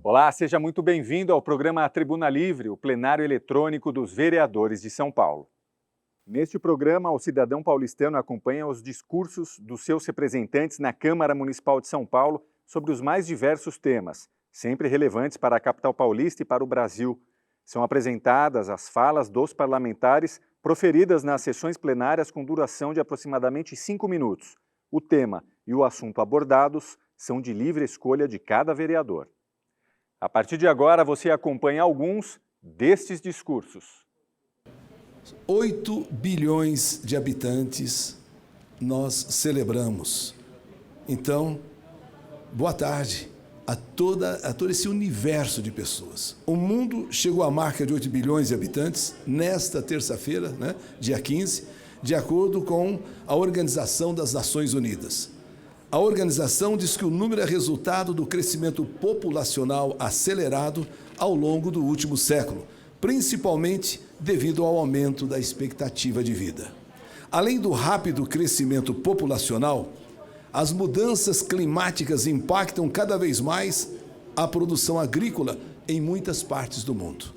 Olá, seja muito bem-vindo ao programa Tribuna Livre, o plenário eletrônico dos vereadores de São Paulo. Neste programa, o cidadão paulistano acompanha os discursos dos seus representantes na Câmara Municipal de São Paulo sobre os mais diversos temas, sempre relevantes para a capital paulista e para o Brasil. São apresentadas as falas dos parlamentares proferidas nas sessões plenárias com duração de aproximadamente 5 minutos. O tema e o assunto abordados são de livre escolha de cada vereador. A partir de agora, você acompanha alguns destes discursos. 8 bilhões de habitantes nós celebramos. Então, boa tarde a todo esse universo de pessoas. O mundo chegou à marca de 8 bilhões de habitantes nesta terça-feira, dia 15, de acordo com a Organização das Nações Unidas. A organização diz que o número é resultado do crescimento populacional acelerado ao longo do último século, principalmente devido ao aumento da expectativa de vida. Além do rápido crescimento populacional, as mudanças climáticas impactam cada vez mais a produção agrícola em muitas partes do mundo.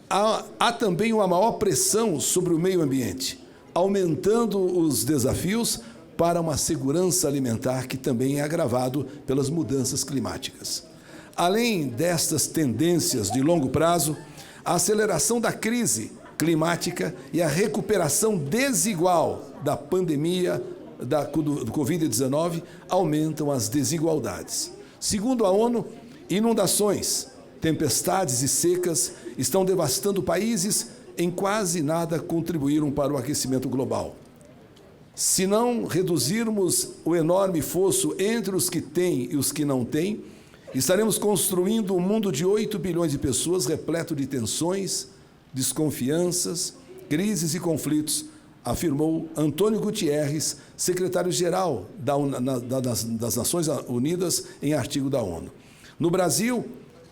Há também uma maior pressão sobre o meio ambiente, aumentando os desafios para uma segurança alimentar que também é agravado pelas mudanças climáticas. Além destas tendências de longo prazo, a aceleração da crise climática e a recuperação desigual da pandemia do Covid-19 aumentam as desigualdades. Segundo a ONU, inundações, tempestades e secas estão devastando países em quase nada contribuíram para o aquecimento global. Se não reduzirmos o enorme fosso entre os que têm e os que não têm, estaremos construindo um mundo de 8 bilhões de pessoas repleto de tensões, desconfianças, crises e conflitos, afirmou Antônio Guterres, secretário-geral das Nações Unidas, em artigo da ONU. No Brasil,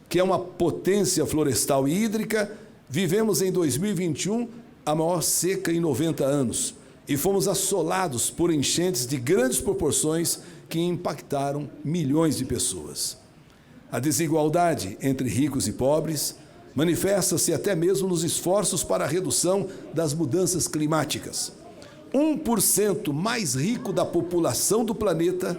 que é uma potência florestal e hídrica, vivemos em 2021 a maior seca em 90 anos. E fomos assolados por enchentes de grandes proporções que impactaram milhões de pessoas. A desigualdade entre ricos e pobres manifesta-se até mesmo nos esforços para a redução das mudanças climáticas. 1% mais rico da população do planeta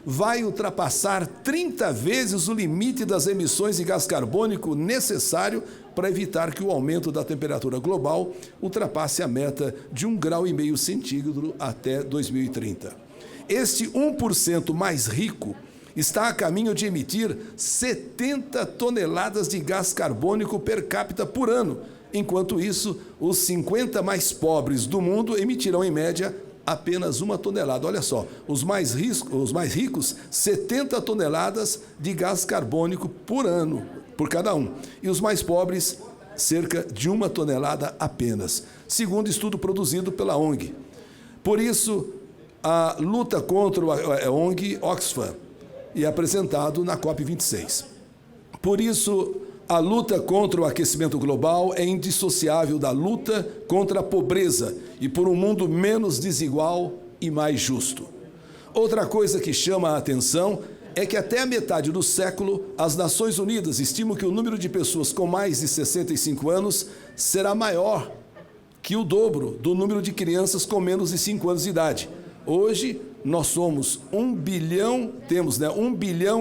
vai ultrapassar 30 vezes o limite das emissões de gás carbônico necessário para evitar que o aumento da temperatura global ultrapasse a meta de 1,5 graus até 2030. Este 1% mais rico está a caminho de emitir 70 toneladas de gás carbônico per capita por ano. Enquanto isso, os 50 mais pobres do mundo emitirão, em média, apenas 1 tonelada. Olha só, os mais ricos, 70 toneladas de gás carbônico por ano, por cada um. E os mais pobres, cerca de 1 tonelada apenas, segundo estudo produzido pela ONG. Por isso, a luta contra a ONG Oxfam e apresentado na COP26. Por isso, a luta contra o aquecimento global é indissociável da luta contra a pobreza e por um mundo menos desigual e mais justo. Outra coisa que chama a atenção é que até a metade do século, as Nações Unidas estimam que o número de pessoas com mais de 65 anos será maior que o dobro do número de crianças com menos de 5 anos de idade. Hoje, nós somos 1 bilhão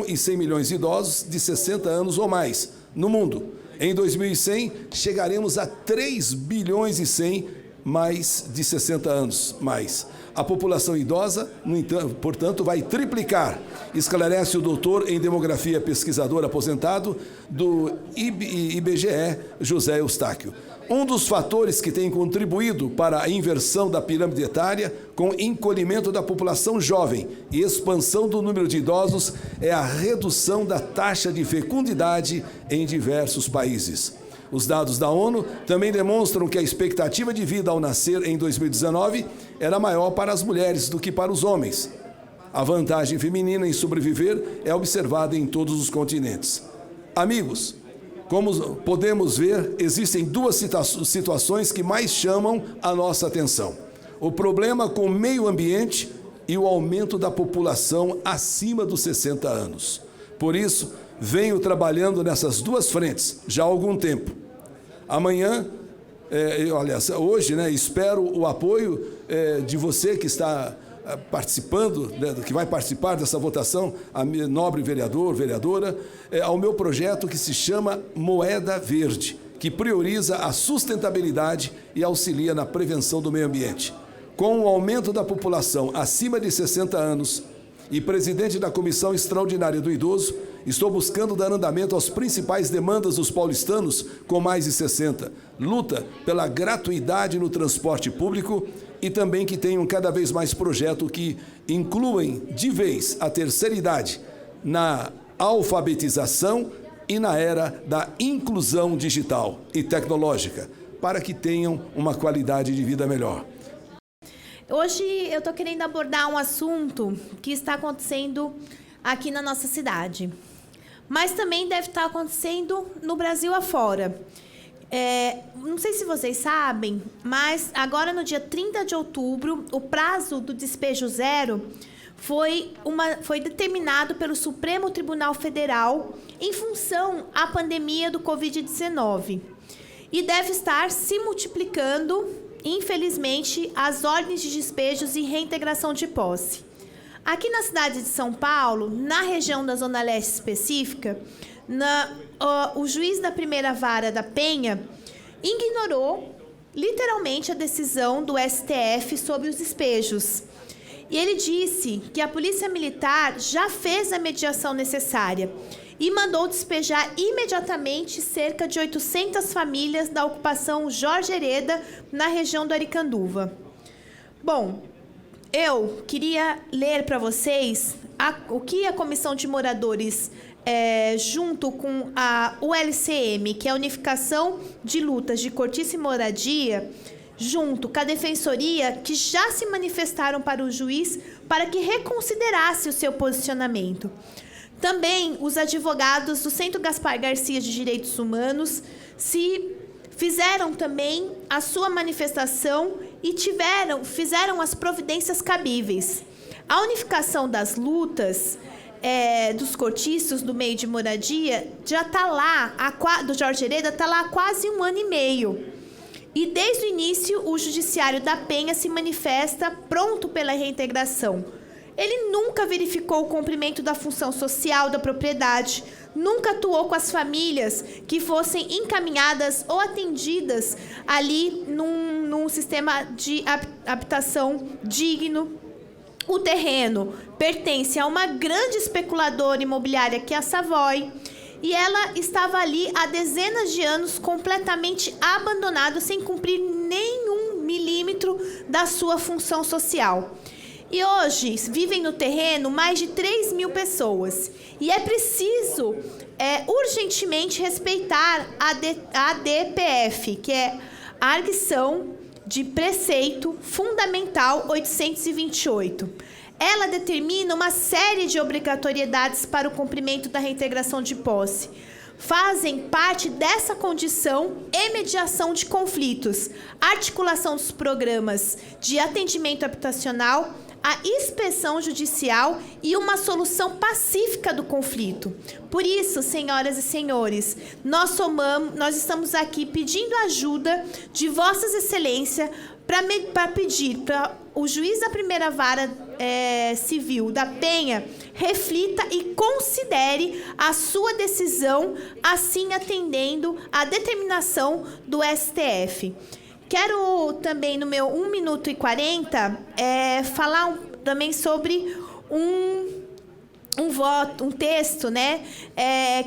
e 100 milhões de idosos de 60 anos ou mais no mundo. Em 2100, chegaremos a 3 bilhões e 100 mais de 60 anos mais. A população idosa, no entanto, portanto, vai triplicar, esclarece o doutor em demografia pesquisador aposentado do IBGE, José Eustáquio. Um dos fatores que tem contribuído para a inversão da pirâmide etária, com encolhimento da população jovem e expansão do número de idosos, é a redução da taxa de fecundidade em diversos países. Os dados da ONU também demonstram que a expectativa de vida ao nascer em 2019 era maior para as mulheres do que para os homens. A vantagem feminina em sobreviver é observada em todos os continentes. Amigos, como podemos ver, existem duas situações que mais chamam a nossa atenção. O problema com o meio ambiente e o aumento da população acima dos 60 anos. Por isso, venho trabalhando nessas duas frentes já há algum tempo. Amanhã, hoje, espero o apoio de você que está participando, que vai participar dessa votação, a nobre vereador, vereadora, ao meu projeto que se chama Moeda Verde, que prioriza a sustentabilidade e auxilia na prevenção do meio ambiente. Com o aumento da população acima de 60 anos e presidente da Comissão Extraordinária do Idoso, estou buscando dar andamento às principais demandas dos paulistanos com mais de 60. Luta pela gratuidade no transporte público e também que tenham cada vez mais projetos que incluem de vez a terceira idade na alfabetização e na era da inclusão digital e tecnológica, para que tenham uma qualidade de vida melhor. Hoje eu estou querendo abordar um assunto que está acontecendo aqui na nossa cidade, mas também deve estar acontecendo no Brasil afora. Não sei se vocês sabem, mas agora no dia 30 de outubro, o prazo do despejo zero foi determinado pelo Supremo Tribunal Federal em função à pandemia do Covid-19 e deve estar se multiplicando, infelizmente, as ordens de despejos e reintegração de posse. Aqui na cidade de São Paulo, na região da Zona Leste específica, o juiz da primeira vara da Penha ignorou literalmente a decisão do STF sobre os despejos. E ele disse que a Polícia Militar já fez a mediação necessária e mandou despejar imediatamente cerca de 800 famílias da ocupação Jorge Hereda, na região do Aricanduva. Bom, eu queria ler para vocês o que a Comissão de Moradores, junto com a ULCM, que é a Unificação de Lutas de Cortiça e Moradia, junto com a Defensoria, que já se manifestaram para o juiz para que reconsiderasse o seu posicionamento. Também os advogados do Centro Gaspar Garcia de Direitos Humanos fizeram também a sua manifestação e fizeram as providências cabíveis. A unificação das lutas dos cortiços do meio de moradia já está lá, do Jorge Hereda está lá há quase 1 ano e meio. E desde o início o Judiciário da Penha se manifesta pronto pela reintegração. Ele nunca verificou o cumprimento da função social da propriedade, nunca atuou com as famílias que fossem encaminhadas ou atendidas ali num sistema de habitação digno. O terreno pertence a uma grande especuladora imobiliária que é a Savoy, e ela estava ali há dezenas de anos completamente abandonada, sem cumprir nenhum milímetro da sua função social. E hoje vivem no terreno mais de 3.000 pessoas. E é preciso urgentemente respeitar a ADPF, que é a Arguição de Preceito Fundamental 828. Ela determina uma série de obrigatoriedades para o cumprimento da reintegração de posse. Fazem parte dessa condição e mediação de conflitos, articulação dos programas de atendimento habitacional, a inspeção judicial e uma solução pacífica do conflito. Por isso, senhoras e senhores, nós estamos aqui pedindo ajuda de Vossas Excelências para pedir para o juiz da primeira vara civil da Penha reflita e considere a sua decisão, assim atendendo à determinação do STF. Quero também, no meu 1 minuto e 40, falar também sobre um texto,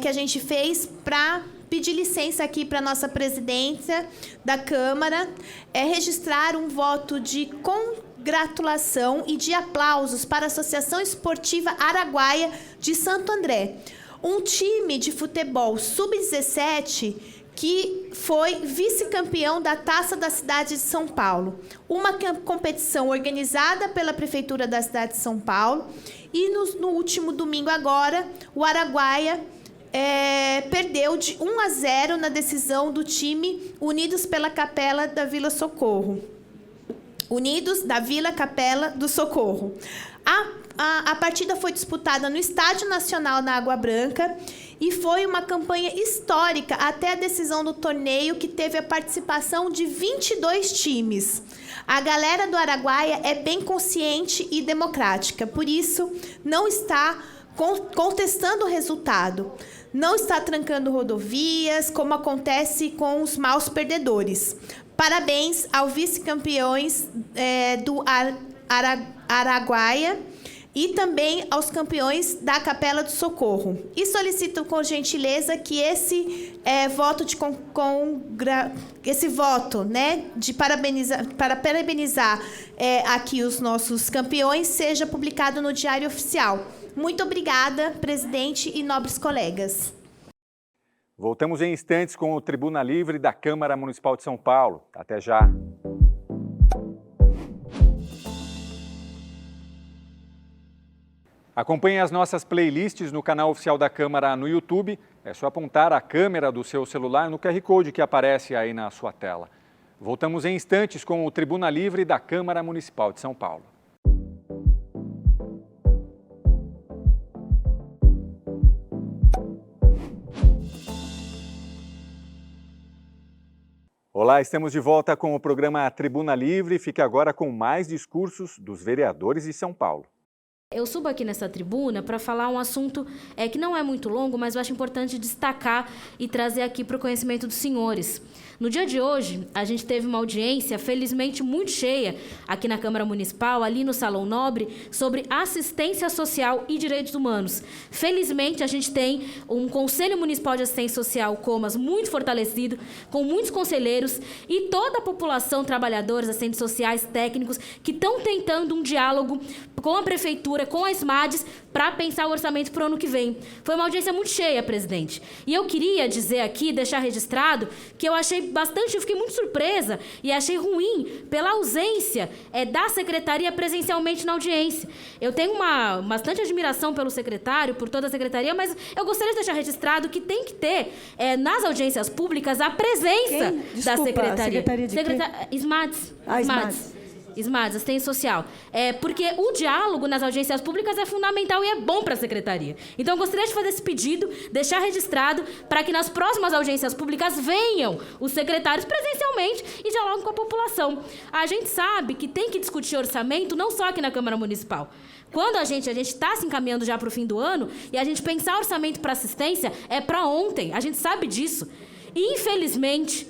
que a gente fez para pedir licença aqui para a nossa presidência da Câmara, registrar um voto de congratulação e de aplausos para a Associação Esportiva Araguaia de Santo André, um time de futebol sub-17 que foi vice-campeão da Taça da Cidade de São Paulo. Uma competição organizada pela Prefeitura da cidade de São Paulo. E no último domingo agora, o Araguaia perdeu de 1-0 na decisão do time Unidos pela Capela da Vila Socorro. Unidos da Vila Capela do Socorro. A partida foi disputada no Estádio Nacional na Água Branca e foi uma campanha histórica até a decisão do torneio, que teve a participação de 22 times. A galera do Araguaia é bem consciente e democrática, por isso não está contestando o resultado. Não está trancando rodovias, como acontece com os maus perdedores. Parabéns aos vice-campeões do Araguaia e também aos campeões da Capela do Socorro. E solicito com gentileza que esse voto, né, para parabenizar aqui os nossos campeões, seja publicado no Diário Oficial. Muito obrigada, presidente e nobres colegas. Voltamos em instantes com o Tribuna Livre da Câmara Municipal de São Paulo. Até já. Acompanhe as nossas playlists no canal oficial da Câmara no YouTube. É só apontar a câmera do seu celular no QR Code que aparece aí na sua tela. Voltamos em instantes com o Tribuna Livre da Câmara Municipal de São Paulo. Olá, estamos de volta com o programa Tribuna Livre. Fique agora com mais discursos dos vereadores de São Paulo. Eu subo aqui nessa tribuna para falar um assunto que não é muito longo, mas eu acho importante destacar e trazer aqui para o conhecimento dos senhores. No dia de hoje, a gente teve uma audiência, felizmente muito cheia, aqui na Câmara Municipal, ali no Salão Nobre, sobre assistência social e direitos humanos. Felizmente, a gente tem um Conselho Municipal de Assistência Social, Comas, muito fortalecido, com muitos conselheiros e toda a população, trabalhadores, assistentes sociais, técnicos, que estão tentando um diálogo com a Prefeitura, com a SMADES, para pensar o orçamento para o ano que vem. Foi uma audiência muito cheia, presidente. E eu queria dizer aqui, deixar registrado, que eu fiquei muito surpresa e achei ruim pela ausência da secretaria presencialmente na audiência. Eu tenho bastante admiração pelo secretário, por toda a secretaria, mas eu gostaria de deixar registrado que tem que ter, nas audiências públicas, a presença da secretaria. Secretaria de quê? SMADES. SMADES, assistência social. Porque o diálogo nas audiências públicas é fundamental e é bom para a secretaria. Então, eu gostaria de fazer esse pedido, deixar registrado, para que nas próximas audiências públicas venham os secretários presencialmente e dialoguem com a população. A gente sabe que tem que discutir orçamento não só aqui na Câmara Municipal. Quando a gente está se encaminhando já para o fim do ano, e a gente pensar orçamento para assistência é para ontem. A gente sabe disso. E, infelizmente,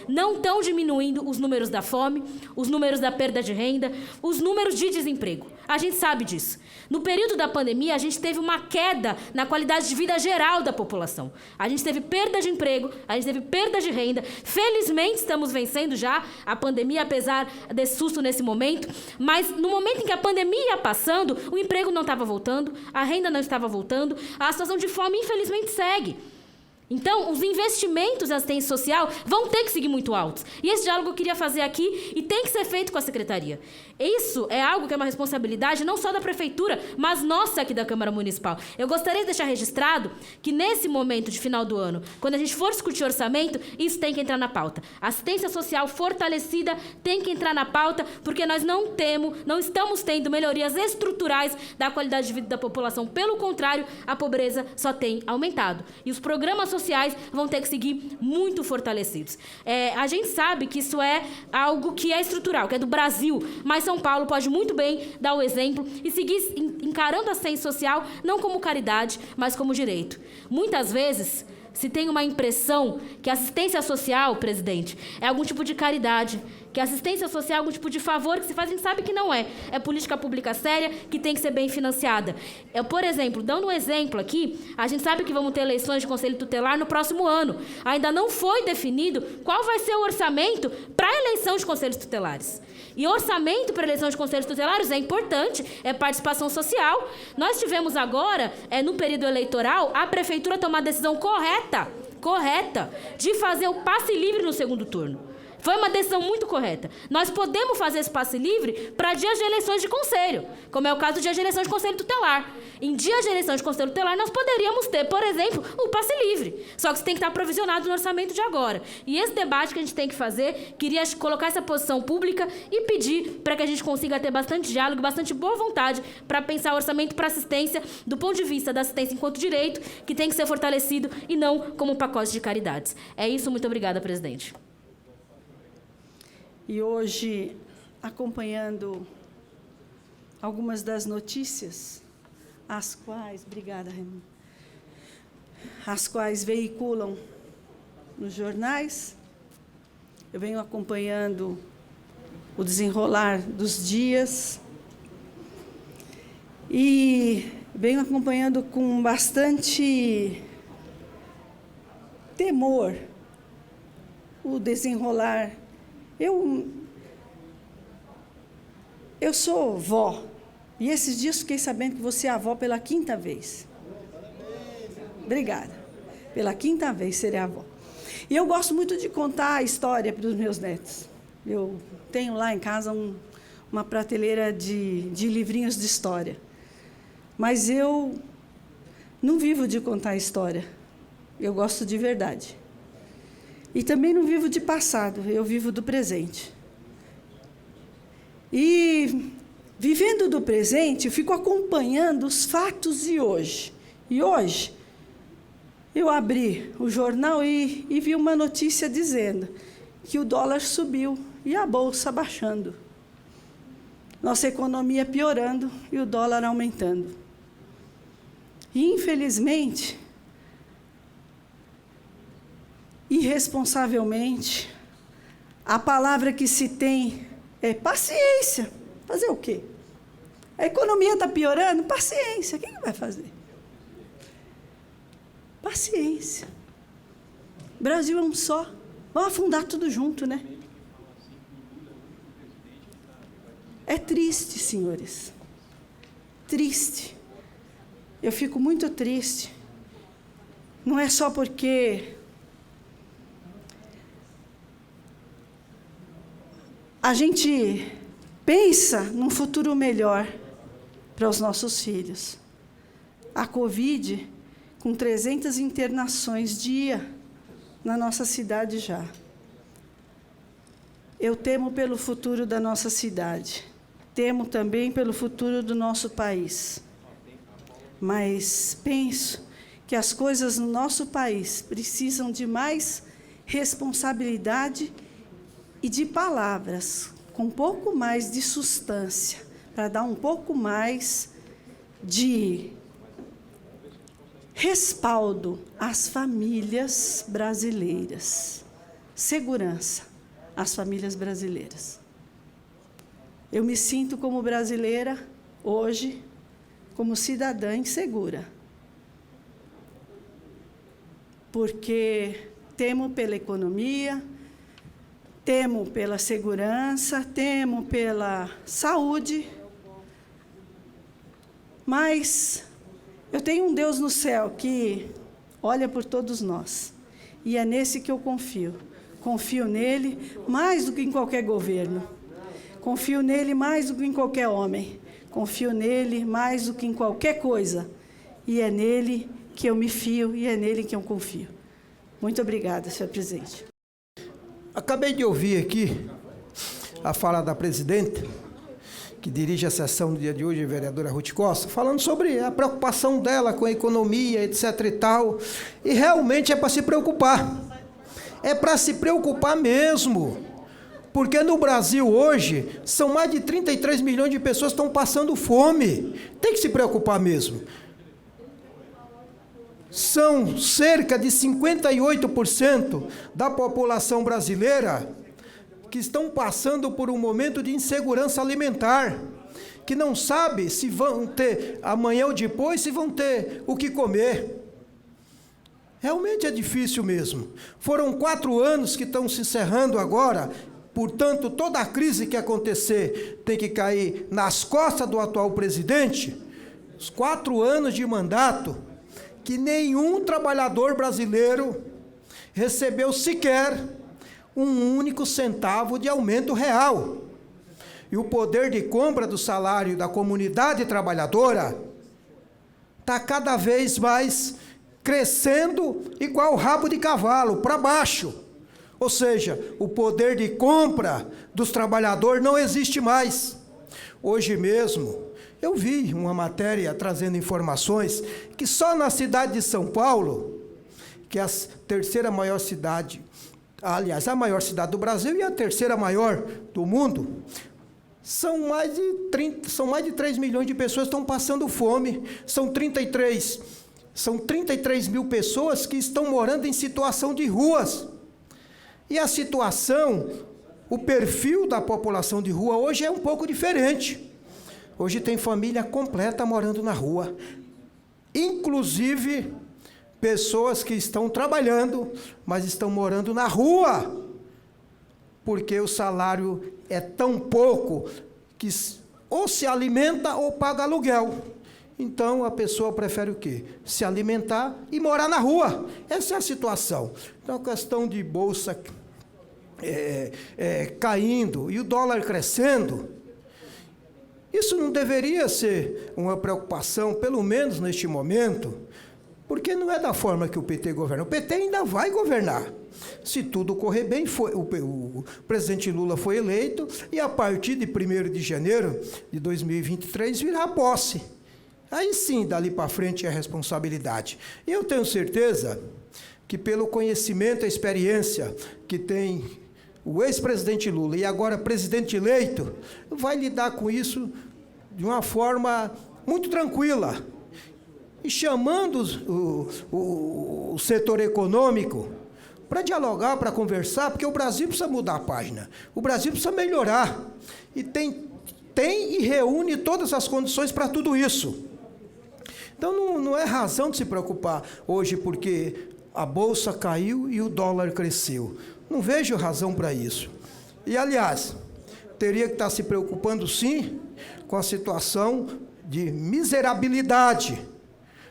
não estão diminuindo os números da fome, os números da perda de renda, os números de desemprego. A gente sabe disso. No período da pandemia, a gente teve uma queda na qualidade de vida geral da população. A gente teve perda de emprego, a gente teve perda de renda. Felizmente, estamos vencendo já a pandemia, apesar desse susto nesse momento. Mas no momento em que a pandemia ia passando, o emprego não estava voltando, a renda não estava voltando, a situação de fome, infelizmente, segue. Então, os investimentos na assistência social vão ter que seguir muito altos. E esse diálogo eu queria fazer aqui e tem que ser feito com a secretaria. Isso é algo que é uma responsabilidade não só da Prefeitura, mas nossa aqui da Câmara Municipal. Eu gostaria de deixar registrado que nesse momento de final do ano, quando a gente for discutir orçamento, isso tem que entrar na pauta. A assistência social fortalecida tem que entrar na pauta, porque nós não estamos tendo melhorias estruturais da qualidade de vida da população. Pelo contrário, a pobreza só tem aumentado. E os programas sociais vão ter que seguir muito fortalecidos. A gente sabe que isso é algo que é estrutural, que é do Brasil, mas São Paulo pode muito bem dar o exemplo e seguir encarando a assistência social não como caridade, mas como direito. Muitas vezes se tem uma impressão que a assistência social, presidente, é algum tipo de caridade, que a assistência social é algum tipo de favor que se faz, a gente sabe que não é. É política pública séria que tem que ser bem financiada. Por exemplo, dando um exemplo aqui, a gente sabe que vamos ter eleições de Conselho Tutelar no próximo ano. Ainda não foi definido qual vai ser o orçamento para a eleição de Conselhos Tutelares. E orçamento para a eleição de Conselhos Tutelares é importante, é participação social. Nós tivemos agora, no período eleitoral, a Prefeitura tomar a decisão correta, de fazer o passe livre no segundo turno. Foi uma decisão muito correta. Nós podemos fazer esse passe livre para dias de eleições de conselho, como é o caso do dia de eleição de conselho tutelar. Em dias de eleição de conselho tutelar, nós poderíamos ter, por exemplo, o passe livre. Só que isso tem que estar provisionado no orçamento de agora. E esse debate que a gente tem que fazer, queria colocar essa posição pública e pedir para que a gente consiga ter bastante diálogo, bastante boa vontade para pensar o orçamento para assistência do ponto de vista da assistência enquanto direito, que tem que ser fortalecido e não como um pacote de caridades. É isso, muito obrigada, presidente. E hoje, acompanhando algumas das notícias, as quais, obrigada, Raimundo, as quais veiculam nos jornais, eu venho acompanhando o desenrolar dos dias e venho acompanhando com bastante temor o desenrolar. Eu sou vó, e esses dias fiquei sabendo que você é avó pela 5ª vez. Obrigada. Pela 5ª vez serei avó. E eu gosto muito de contar a história para os meus netos. Eu tenho lá em casa uma prateleira de livrinhos de história. Mas eu não vivo de contar história. Eu gosto de verdade. E também não vivo de passado, eu vivo do presente. E, vivendo do presente, eu fico acompanhando os fatos de hoje. E hoje, eu abri o jornal e vi uma notícia dizendo que o dólar subiu e a bolsa baixando. Nossa economia piorando e o dólar aumentando. E, infelizmente, irresponsavelmente, a palavra que se tem é paciência. Fazer o quê? A economia está piorando? Paciência. O que vai fazer? Paciência. O Brasil é um só. Vamos afundar tudo junto, né? É triste, senhores. Triste. Eu fico muito triste. Não é só porque a gente pensa num futuro melhor para os nossos filhos. A Covid, com 300 internações dia na nossa cidade já. Eu temo pelo futuro da nossa cidade. Temo também pelo futuro do nosso país. Mas penso que as coisas no nosso país precisam de mais responsabilidade e de palavras com um pouco mais de substância, para dar um pouco mais de respaldo às famílias brasileiras, segurança às famílias brasileiras. Eu me sinto como brasileira hoje, como cidadã insegura, porque temo pela economia, temo pela segurança, temo pela saúde, mas eu tenho um Deus no céu que olha por todos nós, e é nesse que eu confio. Confio nele mais do que em qualquer governo, confio nele mais do que em qualquer homem, confio nele mais do que em qualquer coisa, e é nele que eu me fio e é nele que eu confio. Muito obrigada, senhor presidente. Acabei de ouvir aqui a fala da presidenta, que dirige a sessão do dia de hoje, a vereadora Ruth Costa, falando sobre a preocupação dela com a economia, etc. e tal. E realmente é para se preocupar. É para se preocupar mesmo. Porque no Brasil hoje, são mais de 33 milhões de pessoas que estão passando fome. Tem que se preocupar mesmo. São cerca de 58% da população brasileira que estão passando por um momento de insegurança alimentar, que não sabe se vão ter amanhã ou depois, se vão ter o que comer. Realmente é difícil mesmo. Foram 4 anos que estão se encerrando agora, portanto, toda a crise que acontecer tem que cair nas costas do atual presidente. Os 4 anos de mandato, que nenhum trabalhador brasileiro recebeu sequer um único centavo de aumento real. E o poder de compra do salário da comunidade trabalhadora está cada vez mais crescendo igual rabo de cavalo, para baixo. Ou seja, o poder de compra dos trabalhadores não existe mais. Hoje mesmo, eu vi uma matéria trazendo informações que só na cidade de São Paulo, que é a terceira maior cidade, aliás, a maior cidade do Brasil e a terceira maior do mundo, são mais de 3 milhões de pessoas que estão passando fome. São 33 mil pessoas que estão morando em situação de ruas. E a situação, o perfil da população de rua hoje é um pouco diferente. Hoje tem família completa morando na rua. Inclusive, pessoas que estão trabalhando, mas estão morando na rua, porque o salário é tão pouco que ou se alimenta ou paga aluguel. Então, a pessoa prefere o quê? Se alimentar e morar na rua. Essa é a situação. Então, a questão de bolsa caindo e o dólar crescendo, isso não deveria ser uma preocupação, pelo menos neste momento, porque não é da forma que o PT governa. O PT ainda vai governar. Se tudo correr bem, o presidente Lula foi eleito e a partir de 1º de janeiro de 2023 virá posse. Aí sim, dali para frente é a responsabilidade. E eu tenho certeza que pelo conhecimento e experiência que tem o ex-presidente Lula e agora presidente eleito, vai lidar com isso de uma forma muito tranquila. E chamando o setor econômico para dialogar, para conversar, porque o Brasil precisa mudar a página. O Brasil precisa melhorar. E tem e reúne todas as condições para tudo isso. Então, não é razão de se preocupar hoje porque a bolsa caiu e o dólar cresceu. Não vejo razão para isso. E, aliás, teria que estar se preocupando, sim, com a situação de miserabilidade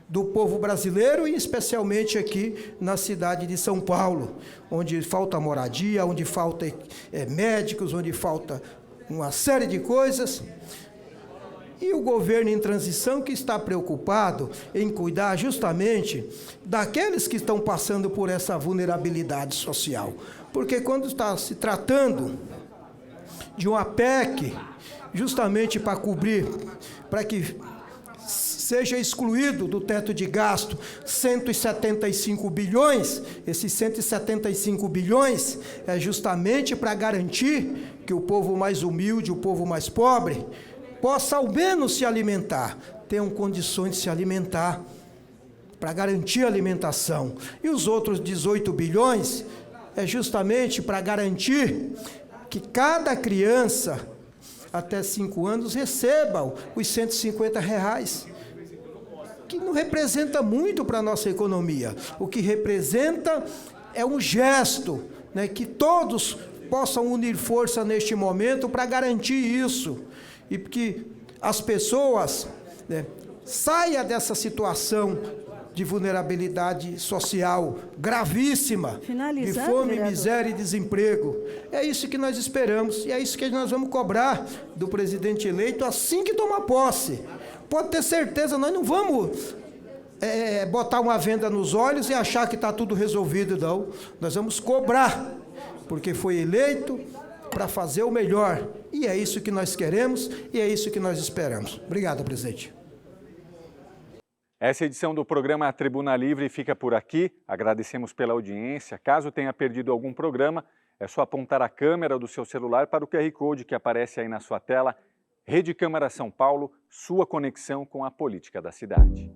do povo brasileiro e especialmente aqui na cidade de São Paulo, onde falta moradia, onde falta médicos, onde falta uma série de coisas. E o governo em transição que está preocupado em cuidar justamente daqueles que estão passando por essa vulnerabilidade social. Porque quando está se tratando de uma PEC, justamente para cobrir, para que seja excluído do teto de gasto 175 bilhões, esses 175 bilhões é justamente para garantir que o povo mais humilde, o povo mais pobre, possa ao menos se alimentar, tenham condições de se alimentar, para garantir a alimentação. E os outros 18 bilhões é justamente para garantir que cada criança até 5 anos receba os R$150, que não representa muito para a nossa economia. O que representa é um gesto, né, que todos possam unir força neste momento para garantir isso. E que as pessoas, né, saiam dessa situação de vulnerabilidade social gravíssima, de fome, vereador, miséria e desemprego. É isso que nós esperamos e é isso que nós vamos cobrar do presidente eleito assim que tomar posse. Pode ter certeza, nós não vamos botar uma venda nos olhos e achar que está tudo resolvido, não. Nós vamos cobrar, porque foi eleito para fazer o melhor. E é isso que nós queremos e é isso que nós esperamos. Obrigado, presidente. Essa edição do programa Tribuna Livre fica por aqui. Agradecemos pela audiência. Caso tenha perdido algum programa, é só apontar a câmera do seu celular para o QR Code que aparece aí na sua tela. Rede Câmara São Paulo, sua conexão com a política da cidade.